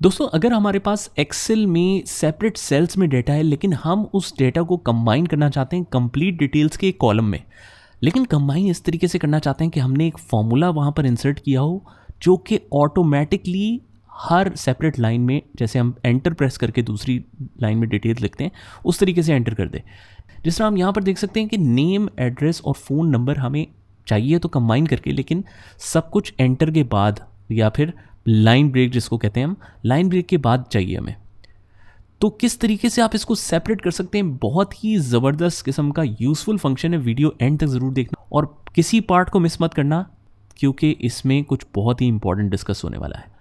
दोस्तों अगर हमारे पास एक्सेल में सेपरेट सेल्स में डेटा है लेकिन हम उस डेटा को कंबाइन करना चाहते हैं कंप्लीट डिटेल्स के एक कॉलम में, लेकिन कंबाइन इस तरीके से करना चाहते हैं कि हमने एक फॉर्मूला वहाँ पर इंसर्ट किया हो जो कि ऑटोमेटिकली हर सेपरेट लाइन में, जैसे हम एंटर प्रेस करके दूसरी लाइन में डिटेल्स लिखते हैं उस तरीके से एंटर कर दे। जिस तरह हम यहाँ पर देख सकते हैं कि नेम, एड्रेस और फ़ोन नंबर हमें चाहिए तो कंबाइन करके, लेकिन सब कुछ एंटर के बाद या फिर लाइन ब्रेक जिसको कहते हैं हम, लाइन ब्रेक के बाद चाहिए हमें। तो किस तरीके से आप इसको सेपरेट कर सकते हैं, बहुत ही ज़बरदस्त किस्म का यूज़फुल फंक्शन है। वीडियो एंड तक ज़रूर देखना और किसी पार्ट को मिस मत करना क्योंकि इसमें कुछ बहुत ही इंपॉर्टेंट डिस्कस होने वाला है।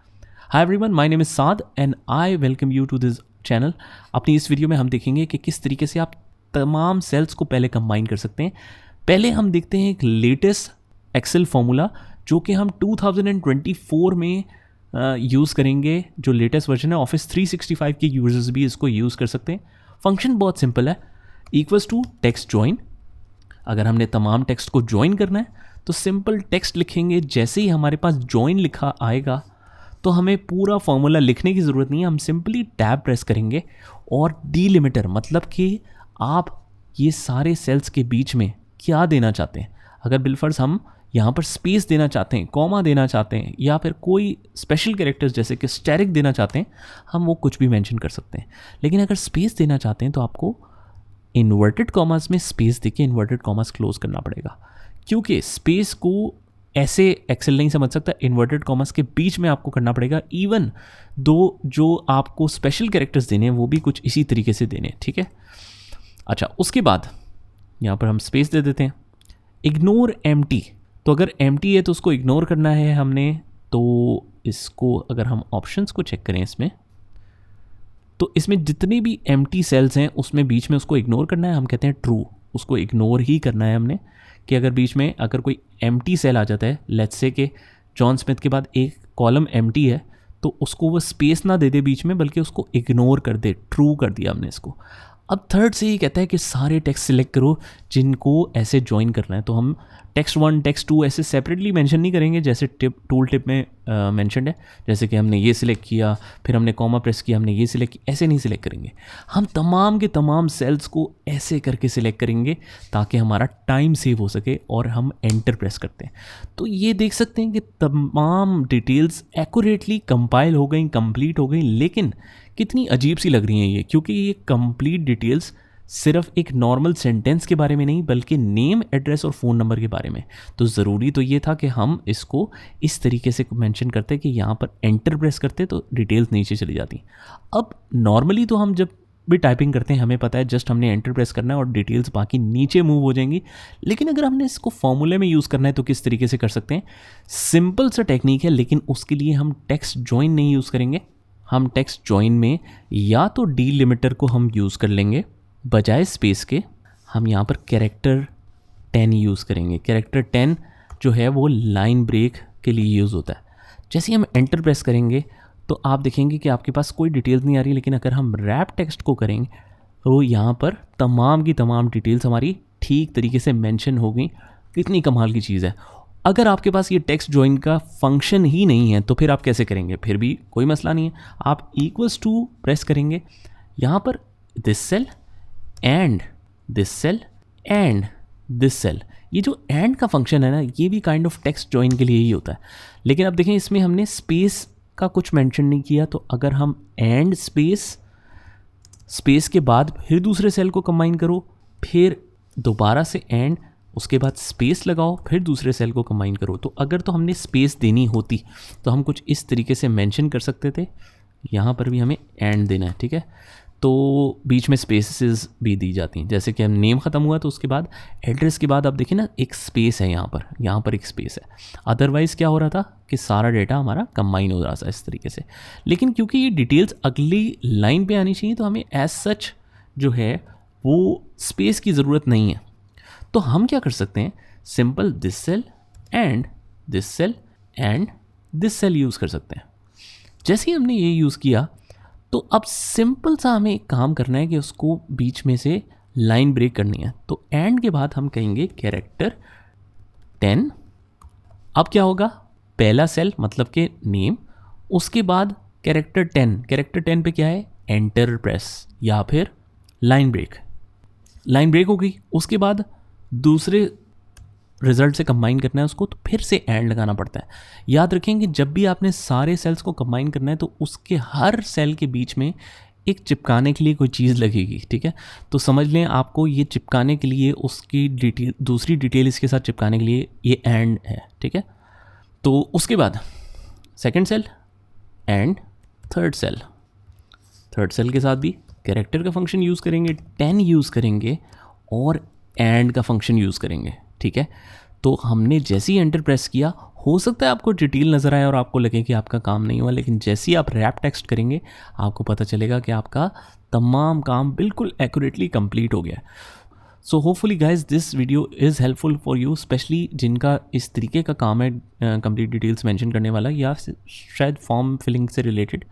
Hi everyone, my name is Saad and I welcome you to this channel. अपनी इस वीडियो में हम देखेंगे कि किस तरीके से आप तमाम सेल्स को पहले कंबाइन कर सकते हैं। पहले हम देखते हैं एक लेटेस्ट एक्सेल फॉर्मूला जो कि हम 2024 में यूज़ करेंगे। जो लेटेस्ट वर्जन है ऑफिस 365 के यूजर्स भी इसको यूज़ कर सकते हैं। फंक्शन बहुत सिंपल है, इक्वल्स टू टेक्स्ट ज्वाइन। अगर हमने तमाम टेक्स्ट को ज्वाइन करना है तो सिंपल टेक्स्ट लिखेंगे। जैसे ही हमारे पास ज्वाइन लिखा आएगा तो हमें पूरा फॉर्मूला लिखने की ज़रूरत नहीं है, हम सिंपली टैब प्रेस करेंगे और डीलिमिटर मतलब कि आप ये सारे सेल्स के बीच में क्या देना चाहते हैं। अगर बिलफर्ज हम यहाँ पर स्पेस देना चाहते हैं, कॉमा देना चाहते हैं या फिर कोई स्पेशल कैरेक्टर्स जैसे कि स्टेरिक देना चाहते हैं, हम वो कुछ भी मेंशन कर सकते हैं। लेकिन अगर स्पेस देना चाहते हैं तो आपको इन्वर्टेड कॉमास में स्पेस देके इन्वर्टेड कॉमास क्लोज करना पड़ेगा, क्योंकि स्पेस को ऐसे एक्सेल नहीं समझ सकता। इन्वर्टेड कॉमास के बीच में आपको करना पड़ेगा, इवन दो जो आपको स्पेशल कैरेक्टर्स देने हैं वो भी कुछ इसी तरीके से देने हैं, ठीक है। अच्छा, उसके बाद यहाँ पर हम स्पेस दे देते हैं। इग्नोर एम्प्टी, तो अगर एम्प्टी है तो उसको इग्नोर करना है हमने। तो इसको अगर हम ऑप्शंस को चेक करें इसमें, तो इसमें जितने भी एम्प्टी सेल्स हैं उसमें बीच में उसको इग्नोर करना है। हम कहते हैं ट्रू, उसको इग्नोर ही करना है हमने। कि अगर बीच में अगर कोई एम्प्टी सेल आ जाता है, लेट्स से कि जॉन स्मिथ के बाद एक कॉलम एम्प्टी है, तो उसको वो स्पेस ना दे दे बीच में बल्कि उसको इग्नोर कर दे। ट्रू कर दिया हमने इसको। अब थर्ड से ये कहता है कि सारे टेक्स्ट सिलेक्ट करो जिनको ऐसे ज्वाइन करना है। तो हम टेक्स्ट 1, टेक्स्ट 2 ऐसे सेपरेटली मेंशन नहीं करेंगे जैसे टूल टिप में मेंशन्ड है। जैसे कि हमने ये सिलेक्ट किया, फिर हमने कॉमा प्रेस किया, हमने ये सिलेक्ट किया, ऐसे नहीं सिलेक्ट करेंगे। हम तमाम के तमाम सेल्स को ऐसे करके सिलेक्ट करेंगे ताकि हमारा टाइम सेव हो सके और हम एंटर प्रेस करते हैं। तो ये देख सकते हैं कि तमाम डिटेल्स एक्यूरेटली कंपाइल हो गई, कंप्लीट हो गई। लेकिन कितनी अजीब सी लग रही हैं ये, क्योंकि ये कंप्लीट डिटेल्स सिर्फ एक नॉर्मल सेंटेंस के बारे में नहीं बल्कि नेम, एड्रेस और फ़ोन नंबर के बारे में। तो ज़रूरी तो ये था कि हम इसको इस तरीके से मेंशन करते कि यहाँ पर एंटर प्रेस करते तो डिटेल्स नीचे चली जाती। अब नॉर्मली तो हम जब भी टाइपिंग करते हैं हमें पता है जस्ट हमने एंटर प्रेस करना है और डिटेल्स बाकी नीचे मूव हो जाएंगी। लेकिन अगर हमने इसको फॉर्मूले में यूज़ करना है तो किस तरीके से कर सकते हैं। सिंपल सा टेक्निक है, लेकिन उसके लिए हम टेक्स्ट ज्वाइन नहीं यूज़ करेंगे। हम टेक्स्ट ज्वाइन में या तो डीलिमिटर को हम यूज़ कर लेंगे बजाय स्पेस के। हम यहाँ पर कैरेक्टर 10 यूज़ करेंगे। कैरेक्टर 10 जो है वो लाइन ब्रेक के लिए यूज़ होता है। जैसे ही हम एंटर प्रेस करेंगे तो आप देखेंगे कि आपके पास कोई डिटेल्स नहीं आ रही। लेकिन अगर हम रैप टेक्स्ट को करेंगे तो यहाँ पर तमाम की तमाम डिटेल्स हमारी ठीक तरीके से मेंशन हो गई। कितनी कमाल की चीज़ है। अगर आपके पास ये टेक्स्ट ज्वाइन का फंक्शन ही नहीं है तो फिर आप कैसे करेंगे? फिर भी कोई मसला नहीं है, आप इक्वल्स टू प्रेस करेंगे। यहाँ पर this cell and this cell and this cell, ये जो एंड का फंक्शन है ना, ये भी काइंड ऑफ टेक्स्ट ज्वाइन के लिए ही होता है। लेकिन अब देखें इसमें हमने स्पेस का कुछ मेंशन नहीं किया। तो अगर हम एंड स्पेस के बाद फिर दूसरे सेल को कंबाइन करो, फिर दोबारा से एंड, उसके बाद स्पेस लगाओ, फिर दूसरे सेल को कंबाइन करो। तो अगर तो हमने स्पेस देनी होती तो हम कुछ इस तरीके से मेंशन कर सकते थे। यहाँ पर भी हमें एंड देना है, ठीक है। तो बीच में स्पेसेस भी दी जाती हैं। जैसे कि हम नेम ख़त्म हुआ तो उसके बाद एड्रेस के बाद आप देखिए ना एक स्पेस है, यहाँ पर एक स्पेस है। अदरवाइज़ क्या हो रहा था कि सारा डेटा हमारा कंबाइन हो रहा था इस तरीके से। लेकिन क्योंकि ये डिटेल्स अगली लाइन पे आनी चाहिए तो हमें एज सच जो है वो स्पेस की ज़रूरत नहीं है। तो हम क्या कर सकते हैं, simple this cell and this cell and this cell use कर सकते हैं। जैसे ही हमने ये यूज़ किया तो अब सिंपल सा हमें एक काम करना है कि उसको बीच में से लाइन ब्रेक करनी है। तो एंड के बाद हम कहेंगे कैरेक्टर 10। अब क्या होगा, पहला सेल मतलब कि नेम, उसके बाद कैरेक्टर 10 पे क्या है, एंटर प्रेस या फिर लाइन ब्रेक हो गई। उसके बाद दूसरे रिजल्ट से कंबाइन करना है उसको, तो फिर से एंड लगाना पड़ता है। याद रखें कि जब भी आपने सारे सेल्स को कंबाइन करना है तो उसके हर सेल के बीच में एक चिपकाने के लिए कोई चीज़ लगेगी, ठीक है। तो समझ लें आपको ये चिपकाने के लिए उसकी डिटेल, दूसरी डिटेल इसके साथ चिपकाने के लिए ये एंड है, ठीक है। तो उसके बाद second cell and third cell के साथ भी कैरेक्टर का फंक्शन यूज़ करेंगे, 10 यूज़ करेंगे और एंड का फंक्शन यूज़ करेंगे, ठीक है। तो हमने जैसे ही एंटर प्रेस किया, हो सकता है आपको डिटेल नज़र आए और आपको लगे कि आपका काम नहीं हुआ, लेकिन जैसे ही आप रैप टेक्स्ट करेंगे आपको पता चलेगा कि आपका तमाम काम बिल्कुल एक्यूरेटली कंप्लीट हो गया। So hopefully guys this video is helpful for you, specially जिनका इस तरीके का काम है कंप्लीट डिटेल्स मेंशन करने वाला या शायद फॉर्म फिलिंग से रिलेटेड,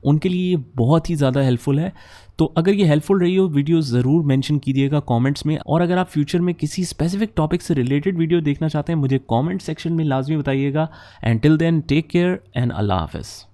उनके लिए ये बहुत ही ज़्यादा हेल्पफुल है। तो अगर ये हेल्पफुल रही हो वीडियो ज़रूर मेंशन कीजिएगा कमेंट्स में, और अगर आप फ्यूचर में किसी स्पेसिफिक टॉपिक से रिलेटेड वीडियो देखना चाहते हैं मुझे कमेंट सेक्शन में लाजमी बताइएगा। And till then take care and अल्लाह हाफ़िज़।